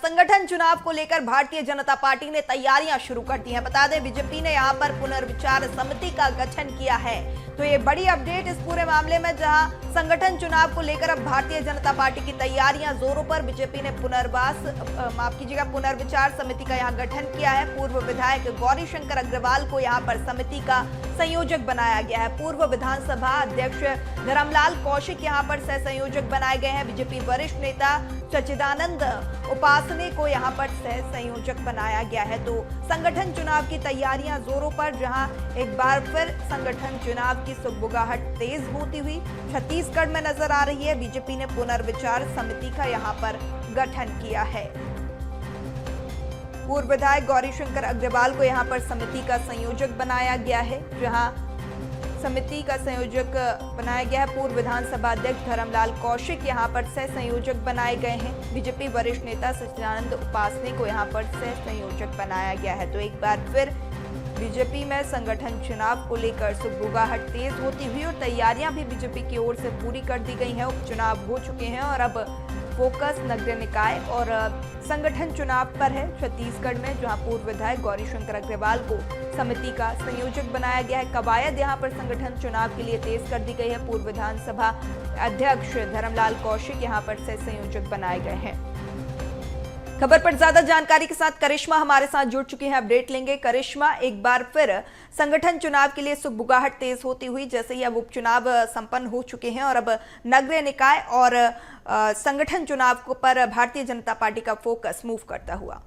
संगठन चुनाव को लेकर भारतीय जनता पार्टी ने तैयारियां शुरू कर दी हैं। बता दें बीजेपी ने यहां पर पुनर्विचार समिति का गठन किया है। तो ये बड़ी अपडेट इस पूरे मामले में, जहां संगठन चुनाव को लेकर अब भारतीय जनता पार्टी की तैयारियां जोरों पर। बीजेपी ने पुनर्विचार समिति का यहां गठन किया है। पूर्व विधायक गौरीशंकर अग्रवाल को यहां पर समिति का संयोजक बनाया गया है। पूर्व विधानसभा अध्यक्ष धर्मलाल कौशिक यहां पर सह संयोजक बनाए गए हैं। बीजेपी वरिष्ठ नेता सच्चिदानंद उपासने को यहां पर सह संयोजक बनाया गया है। तो संगठन चुनाव की तैयारियां जोरों पर, जहां एक बार फिर संगठन चुनाव की सुगबुगाहट तेज होती हुई छत्तीसगढ़ में नजर आ रही है। बीजेपी ने पुनर्विचार समिति का यहां पर गठन किया है। पूर्व विधायक गौरीशंकर अग्रवाल को यहां पर समिति का संयोजक बनाया गया है, जहां समिति का संयोजक बनाया गया है। पूर्व विधानसभा अध्यक्ष धर्मलाल कौशिक यहां पर सह संयोजक बनाए गए हैं। बीजेपी वरिष्ठ नेता सच्चिदानंद उपासने को यहां पर सह संयोजक बनाया गया है। तो एक बार फिर बीजेपी में संगठन चुनाव को लेकर सुगबुगाहट तेज होती हुई और तैयारियां भी बीजेपी की ओर से पूरी कर दी गई हैं। उपचुनाव हो चुके हैं और अब फोकस नगरीय निकाय और संगठन चुनाव पर है छत्तीसगढ़ में, जहां पूर्व विधायक गौरीशंकर अग्रवाल को समिति का संयोजक बनाया गया है। कवायद यहां पर संगठन चुनाव के लिए तेज कर दी गई है। पूर्व विधानसभा अध्यक्ष धर्मलाल कौशिक यहां पर सह संयोजक बनाए गए हैं। खबर पर ज्यादा जानकारी के साथ करिश्मा हमारे साथ जुड़ चुकी हैं, अपडेट लेंगे। करिश्मा, एक बार फिर संगठन चुनाव के लिए सुगबुगाहट तेज होती हुई, जैसे ही अब उपचुनाव संपन्न हो चुके हैं और अब नगरीय निकाय और संगठन चुनाव पर भारतीय जनता पार्टी का फोकस मूव करता हुआ।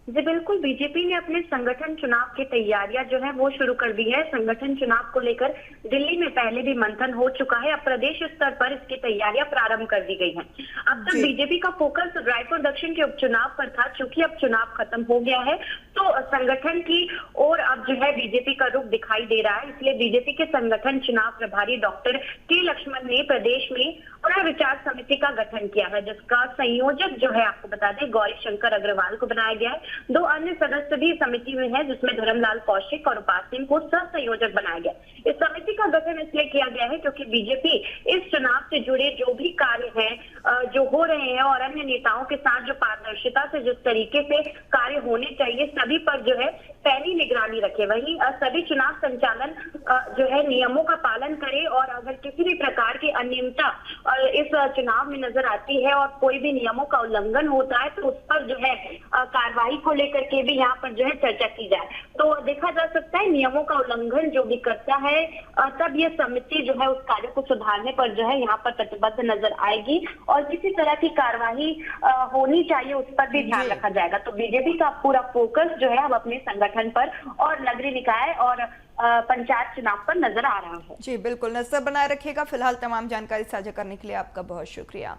जी बिल्कुल, बीजेपी ने अपने संगठन चुनाव की तैयारियां जो है वो शुरू कर दी है। संगठन चुनाव को लेकर दिल्ली में पहले भी मंथन हो चुका है। अब प्रदेश स्तर पर इसकी तैयारियां प्रारंभ कर दी गई हैं। अब तक बीजेपी का फोकस रायपुर दक्षिण के उपचुनाव पर था। चूंकि अब चुनाव खत्म हो गया है तो संगठन की ओर अब जो है बीजेपी का रुख दिखाई दे रहा है। इसलिए बीजेपी के संगठन चुनाव प्रभारी डॉक्टर के लक्ष्मण ने प्रदेश में पुनर्विचार समिति का गठन किया है, जिसका संयोजक जो है आपको बता दें गौरीशंकर अग्रवाल को बनाया गया है। 2 अन्य सदस्य भी समिति में है, जिसमें धर्मलाल कौशिक और उपासने को सह संयोजक बनाया गया। इस समिति का गठन इसलिए किया गया है क्योंकि बीजेपी इस चुनाव से जुड़े जो भी कार्य हैं जो हो रहे हैं और अन्य नेताओं के साथ जो पारदर्शिता से जिस तरीके से कार्य होने चाहिए सभी पर जो है पैनी निगरानी रखे। वहीं सभी चुनाव संचालन जो है नियमों का पालन करे और अगर किसी भी प्रकार की अनियमितता इस चुनाव में नजर आती है और कोई भी नियमों का उल्लंघन होता है तो उस पर जो है कार्रवाई को लेकर के भी यहाँ पर जो है चर्चा की जाए। तो देखा जा सकता है नियमों का उल्लंघन जो भी करता है तब ये समिति जो है उस कार्य को सुधारने पर जो है यहाँ पर प्रतिबद्ध नजर आएगी और किसी तरह की कार्रवाई होनी चाहिए उस पर भी ध्यान रखा जाएगा। तो बीजेपी का पूरा फोकस जो है अब अपने संगठन पर और नगरीय निकाय और पंचायत चुनाव पर नजर आ रहा है। जी बिल्कुल, नजर बनाए रखिएगा। फिलहाल तमाम जानकारी साझा करने के लिए आपका बहुत शुक्रिया।